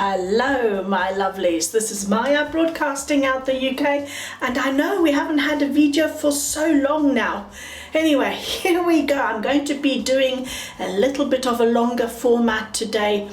Hello my lovelies, this is Maja broadcasting out the UK, and I know we haven't had a video for so long now. Anyway, here we go. I'm going to be doing a little bit of a longer format today.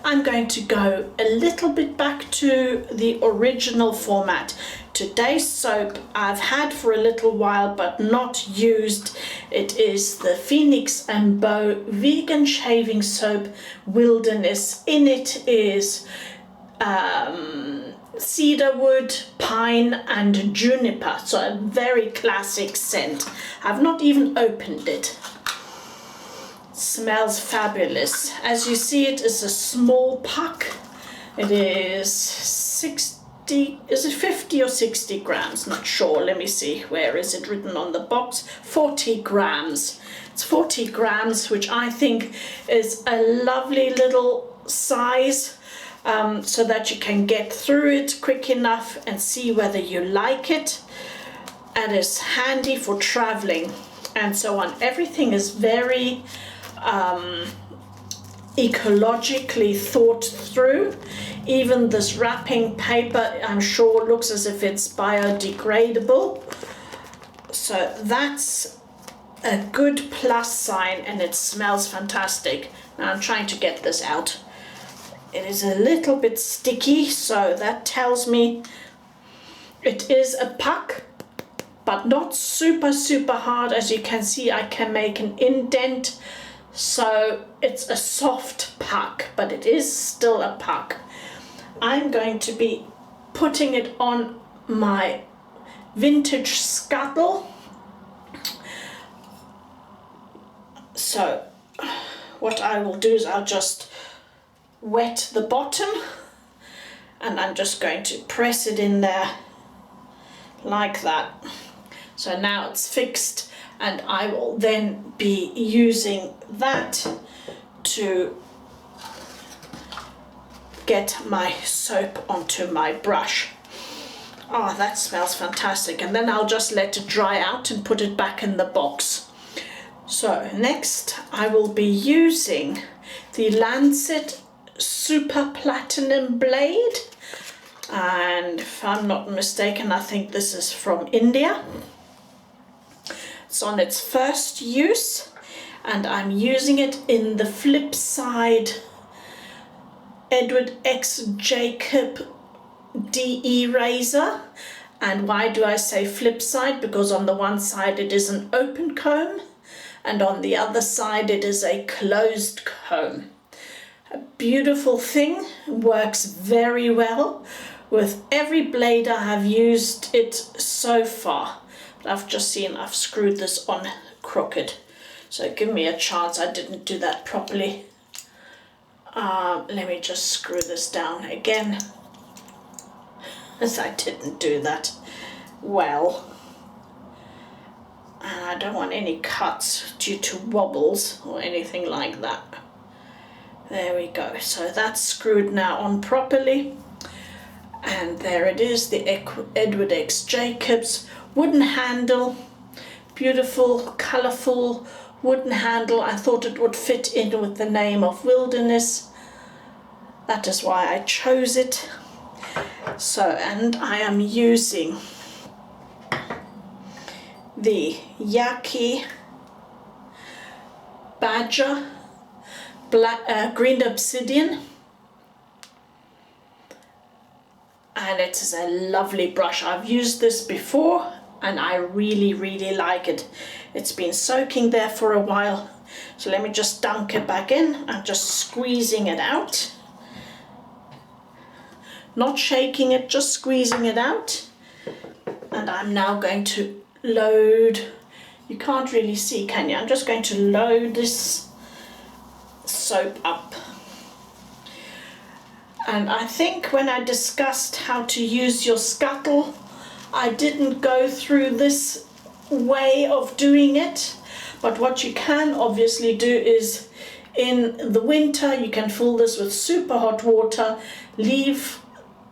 I'm going to go a little bit back to the original format. Today's soap I've had for a little while but not used. It is the Phoenix and Bow Vegan Shaving Soap Wilderness. In it is cedar wood, pine and juniper, so a very classic scent. I've not even opened it. Smells fabulous. As you see, it is a small pack. It is 50 or 60 grams, not sure. Let me see, where is it written on the box? 40 grams. It's 40 grams, which I think is a lovely little size, so that you can get through it quick enough and see whether you like it. And it's handy for traveling and so on. Everything is very ecologically thought through. Even this wrapping paper, I'm sure, looks as if it's biodegradable. So that's a good plus sign, and it smells fantastic. Now I'm trying to get this out. It is a little bit sticky, so that tells me it is a puck, but not super hard. As you can see, I can make an indent, so it's a soft puck, but it is still a puck. I'm going to be putting it on my vintage Scuttle. So what I will do is I'll just wet the bottom, and I'm just going to press it in there like that. So now it's fixed, and I will then be using that to get my soap onto my brush. Oh, that smells fantastic. And then I'll just let it dry out and put it back in the box. So next I will be using the Lancet Super Platinum Blade, and if I'm not mistaken, I think this is from India. It's on its first use, and I'm using it in the Flipside EXJ DE razor. And why do I say Flipside? Because on the one side it is an open comb, and on the other side it is a closed comb. A beautiful thing, works very well with every blade I have used it so far. But I've just seen I've screwed this on crooked, so give me a chance. I didn't do that properly. Let me just screw this down again, as I didn't do that well. And I don't want any cuts due to wobbles or anything like that. There we go. So that's screwed now on properly. And there it is, the Edward X. Jacobs wooden handle. Beautiful, colourful wooden handle. I thought it would fit in with the name of Wilderness. That is why I chose it. So, and I am using the Yaqi Maja green Obsidian, and it is a lovely brush. I've used this before and I really like it. It's been soaking there for a while, so let me just dunk it back in. I'm just squeezing it out, not shaking it, just squeezing it out. And I'm now going to load, you can't really see, can you? I'm just going to load this soap up. And I think when I discussed how to use your Scuttle, I didn't go through this way of doing it. But what you can obviously do is, in the winter, you can fill this with super hot water, leave,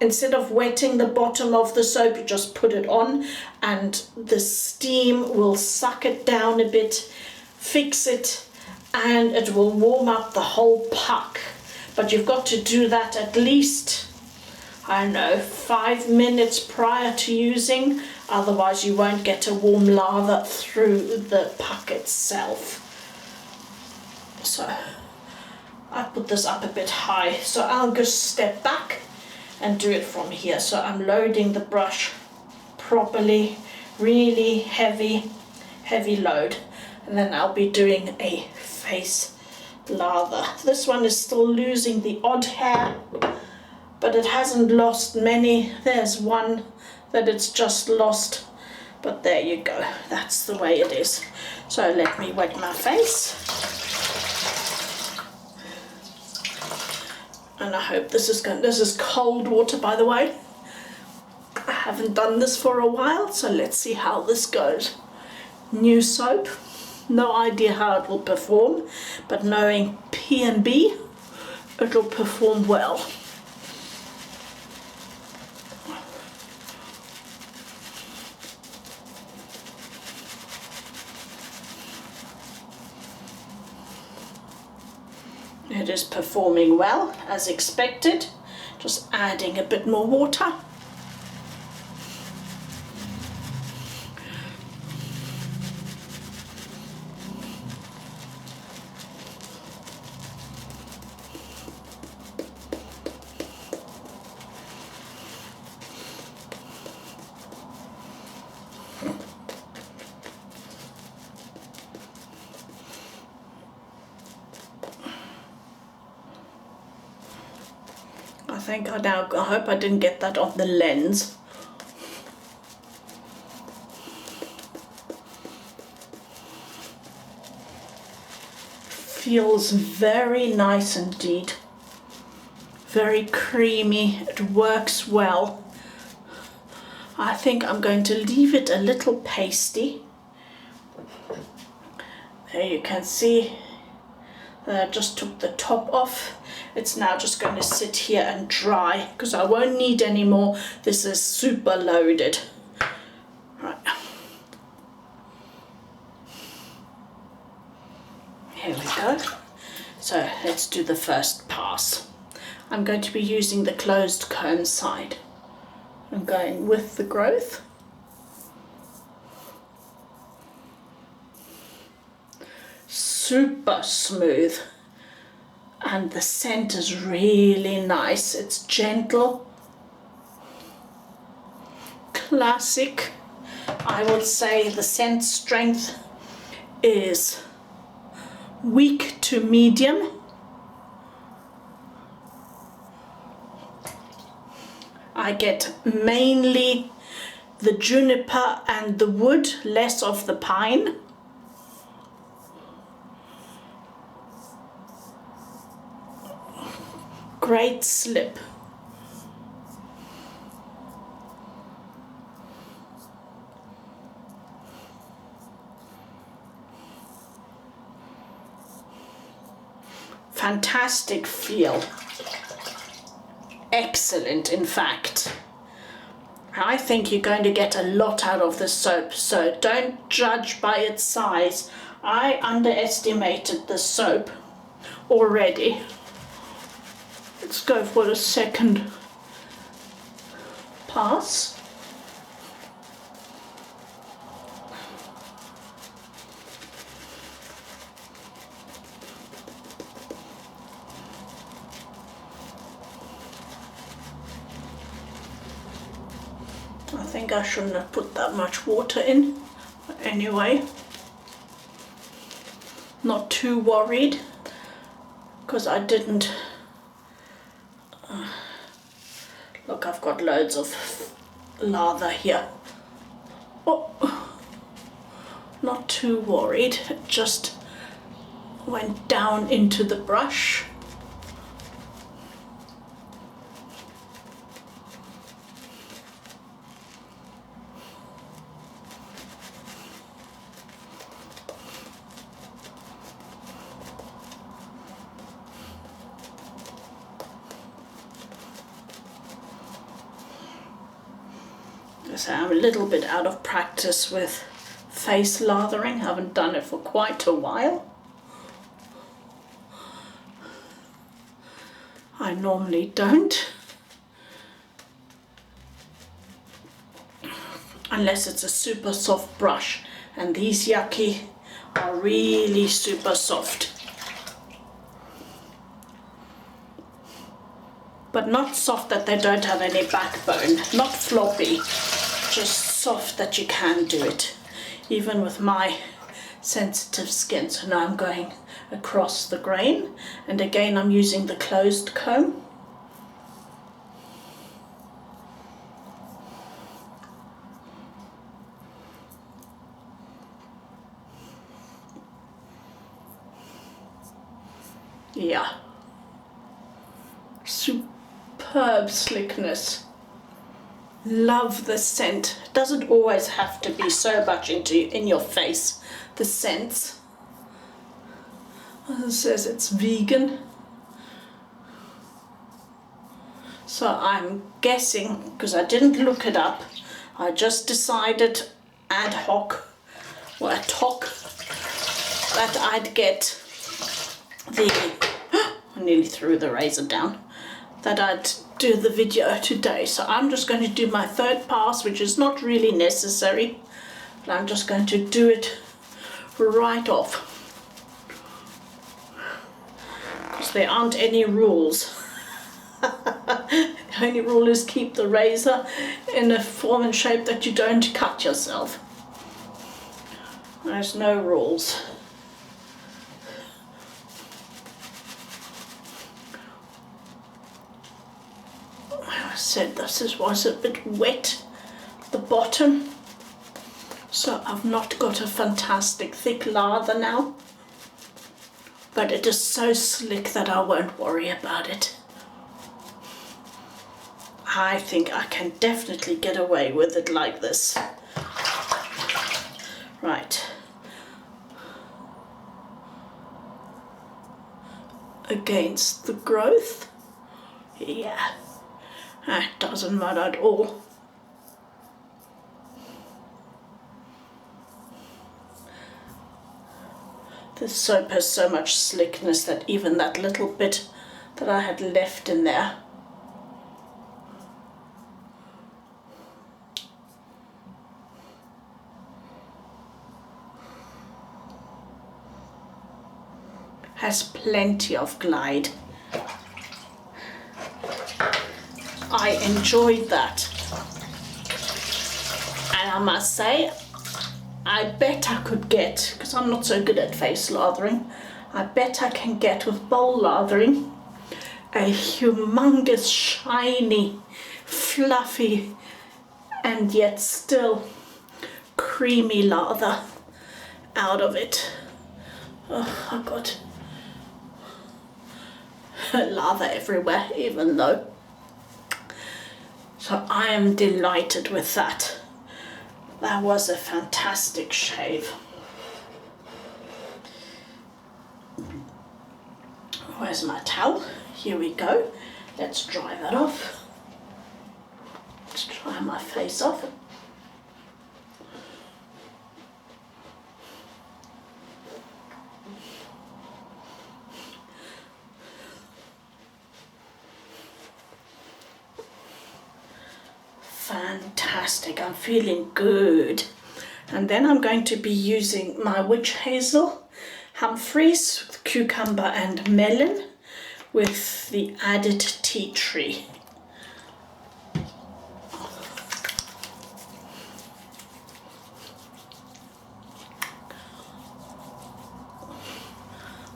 instead of wetting the bottom of the soap, you just put it on, and the steam will suck it down a bit, fix it, and it will warm up the whole puck. but you've got to do that at least, I don't know, 5 minutes prior to using, otherwise you won't get a warm lather through the puck itself. So I put this up a bit high, so I'll just step back and do it from here. So I'm loading the brush properly, really heavy load, and then I'll be doing a face lather. This one is still losing the odd hair, but it hasn't lost many. There's one that it's just lost, but there you go, that's the way it is. So let me wet my face, and I hope this is cold water, by the way. I haven't done this for a while, so let's see how this goes. New soap, no idea how it will perform, but knowing P&B, it'll perform well. It is performing well, as expected. Just adding a bit more water. I hope I didn't get that on the lens. Feels very nice indeed. Very creamy, it works well. I think I'm going to leave it a little pasty. There you can see that I just took the top off. It's now just going to sit here and dry because I won't need any more. This is super loaded. Right. Here we go. So let's do the first pass. I'm going to be using the closed comb side. I'm going with the growth. Super smooth. And the scent is really nice. It's gentle, classic. I would say the scent strength is weak to medium. I get mainly the juniper and the wood, less of the pine. Great slip. Fantastic feel. Excellent, in fact. I think you're going to get a lot out of the soap, so don't judge by its size. I underestimated the soap already. Let's go for the second pass. I think I shouldn't have put that much water in. But anyway, not too worried because I didn't. Look, I've got loads of lather here. Oh, not too worried. It just went down into the brush. So I'm a little bit out of practice with face lathering. I haven't done it for quite a while. I normally don't. Unless it's a super soft brush, and these Yaqi are really super soft. But not soft that they don't have any backbone, not floppy, just soft that you can do it, even with my sensitive skin. So now I'm going across the grain, and again I'm using the closed comb. Yeah, superb slickness. Love the scent. It doesn't always have to be so much in your face, the scents. It says it's vegan. So I'm guessing, because I didn't look it up, I just decided ad hoc, or ad hoc, that I'd get I nearly threw the razor down, that I'd do the video today. So I'm just going to do my third pass, which is not really necessary, but I'm just going to do it right off, because there aren't any rules. The only rule is keep the razor in a form and shape that you don't cut yourself. There's no rules. I said this was a bit wet at the bottom, so I've not got a fantastic thick lather now, but it is so slick that I won't worry about it. I think I can definitely get away with it like this. Right. Against the growth. Yeah. It doesn't matter at all. This soap has so much slickness that even that little bit that I had left in there has plenty of glide. I enjoyed that, and I must say, I bet I could get, because I'm not so good at face lathering, I bet I can get with bowl lathering a humongous, shiny, fluffy, and yet still creamy lather out of it. Oh, I got lather everywhere, even though. So I am delighted with that. That was a fantastic shave. Where's my towel? Here we go. Let's dry that off. Let's dry my face off. Fantastic, I'm feeling good. And then I'm going to be using my Witchazel, Humphrey's, cucumber and melon, with the added tea tree.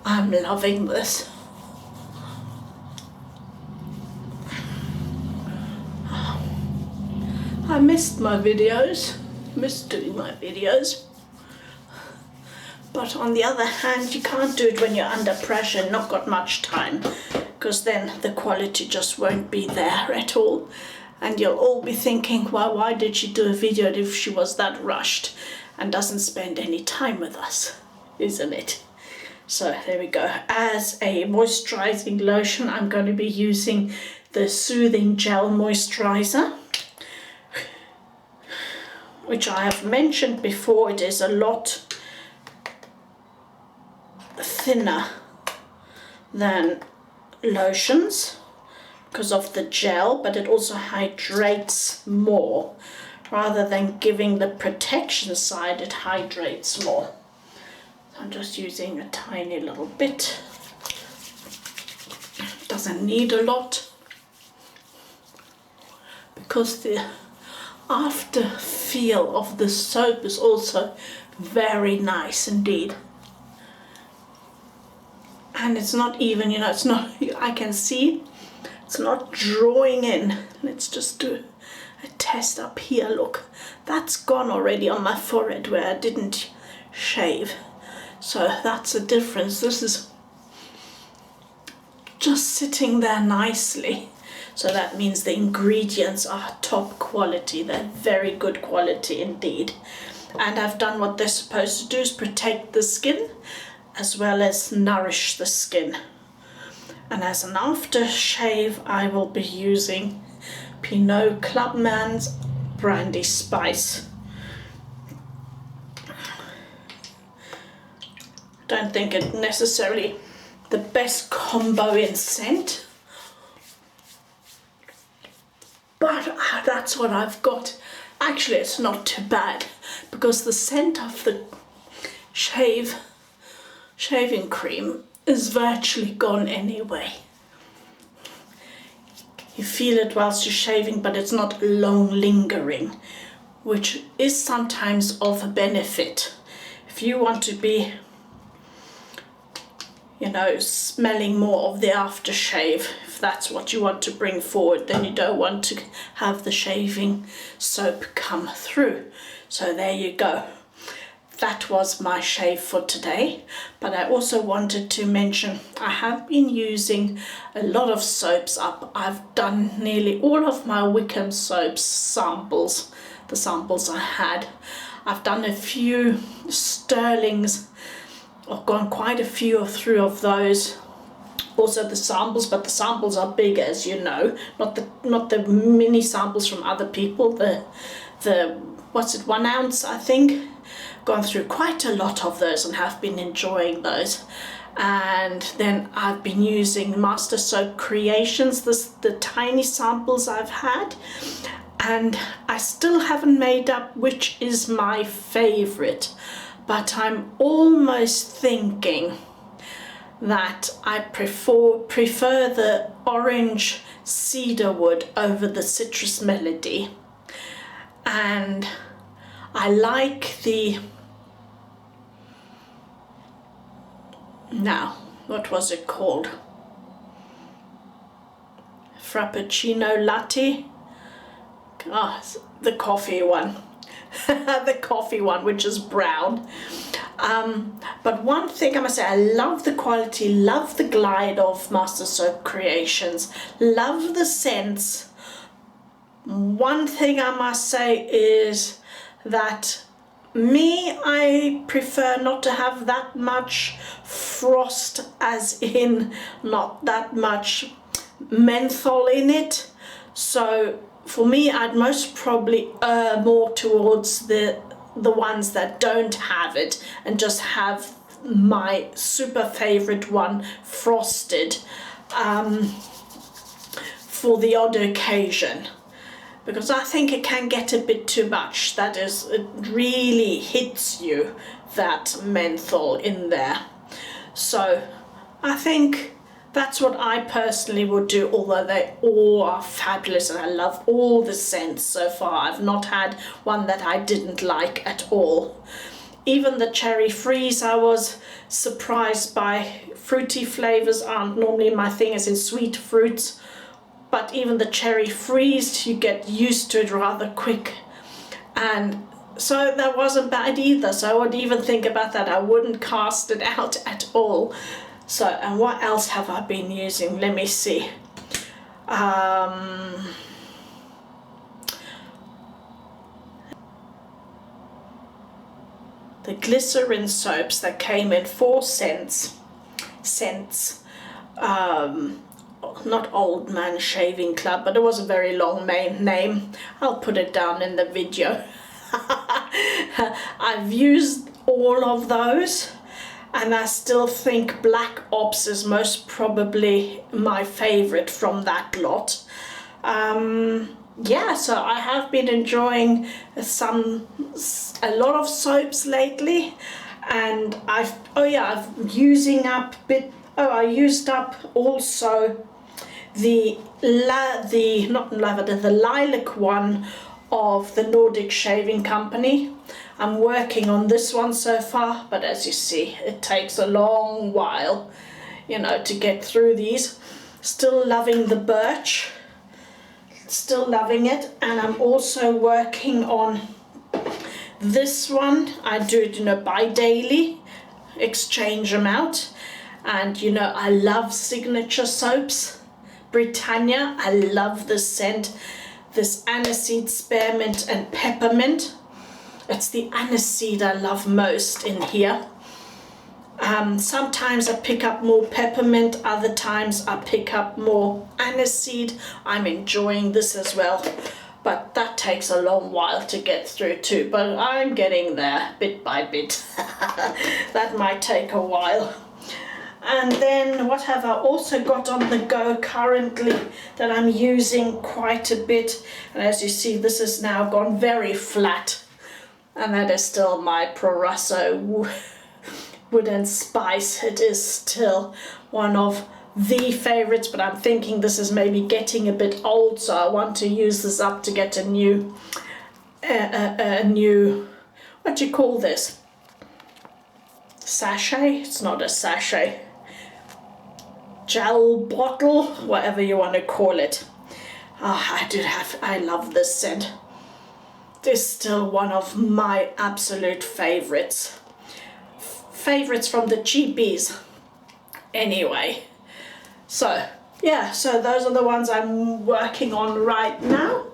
I'm loving this. I missed my videos, missed doing my videos, but on the other hand you can't do it when you're under pressure and not got much time, because then the quality just won't be there at all, and you'll all be thinking, well, why did she do a video if she was that rushed and doesn't spend any time with us, isn't it? So there we go. As a moisturizing lotion, I'm going to be using the Soothing Gel Moisturizer, which I have mentioned before. It is a lot thinner than lotions, because of the gel, but it also hydrates more. Rather than giving the protection side, it hydrates more. I'm just using a tiny little bit. Doesn't need a lot, because the after feel of the soap is also very nice indeed. And it's not even, you know, it's not, I can see it's not drawing in. Let's just do a test up here. Look, that's gone already on my forehead where I didn't shave. So that's a difference. This is just sitting there nicely. So that means the ingredients are top quality. They're very good quality indeed. And I've done what they're supposed to do, is protect the skin as well as nourish the skin. And as an aftershave, I will be using Pinnaud Clubman's Brandy Spice. Don't think it necessarily the best combo in scent, but that's what I've got. Actually, it's not too bad, because the scent of the shaving cream is virtually gone anyway. You feel it whilst you're shaving, but it's not long lingering, which is sometimes of a benefit. If you want to be, you know, smelling more of the aftershave, if that's what you want to bring forward, then you don't want to have the shaving soap come through. So there you go. That was my shave for today. But I also wanted to mention I have been using a lot of soaps up. I've done nearly all of my Wickham soaps samples, the samples I had. I've done a few Sterlings. I've gone quite a few through of those. Also the samples, but the samples are big, as you know, not the mini samples from other people. The what's it, 1 ounce, I think. Gone through quite a lot of those and have been enjoying those. And then I've been using Master Soap Creations, the tiny samples I've had, and I still haven't made up which is my favorite, but I'm almost thinking that I prefer the orange cedar wood over the citrus melody, and I like the, now what was it called, Frappuccino Latte, the coffee one. The coffee one, which is brown. But one thing I must say, I love the quality, love the glide of Master Soap Creations, love the scents. One thing I must say is that I prefer not to have that much frost, as in not that much menthol in it. So for me, I'd most probably err more towards the ones that don't have it and just have my super favorite one frosted for the odd occasion, because I think it can get a bit too much. That is, it really hits you, that menthol in there. So I think that's what I personally would do, although they all are fabulous and I love all the scents so far. I've not had one that I didn't like at all. Even the cherry freeze, I was surprised by. Fruity flavors aren't normally my thing, as in sweet fruits, but even the cherry freeze, you get used to it rather quick. And so that wasn't bad either, so I wouldn't even think about that. I wouldn't cast it out at all. So, and what else have I been using? Let me see. The glycerin soaps that came in 4 cents. Not Old Man Shaving Club, but it was a very long name. I'll put it down in the video. I've used all of those, and I still think Black Ops is most probably my favorite from that lot. Yeah, so I have been enjoying a lot of soaps lately, and I used up also the lilac one of the Nordic Shaving Company. I'm working on this one so far, but as you see, it takes a long while, you know, to get through these. Still loving the birch, still loving it, and I'm also working on this one. I do it, you know, bi-daily, exchange them out. And you know, I love signature soaps. Britannia, I love this scent, this aniseed, spearmint and peppermint. It's the aniseed I love most in here. Sometimes I pick up more peppermint, other times I pick up more aniseed. I'm enjoying this as well, but that takes a long while to get through too, but I'm getting there bit by bit. That might take a while. And then what have I also got on the go currently that I'm using quite a bit, and as you see, this has now gone very flat, and that is still my Proraso Wood and Spice. It is still one of the favorites, but I'm thinking this is maybe getting a bit old, so I want to use this up to get a new what do you call this, sachet? It's not a sachet, gel bottle, whatever you want to call it. I love this scent. This is still one of my absolute favorites from the cheapies anyway. So yeah, so those are the ones I'm working on right now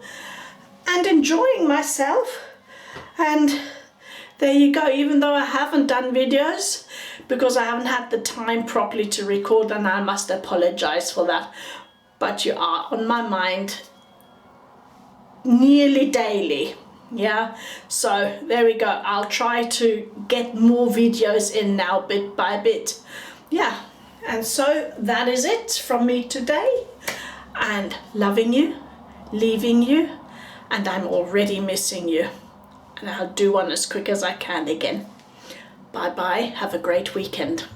and enjoying myself. And there you go, even though I haven't done videos because I haven't had the time properly to record, and I must apologize for that, but you are on my mind nearly daily. Yeah, so there we go. I'll try to get more videos in now bit by bit. Yeah, and so that is it from me today, and loving you, leaving you, and I'm already missing you, and I'll do one as quick as I can again. Bye bye, have a great weekend.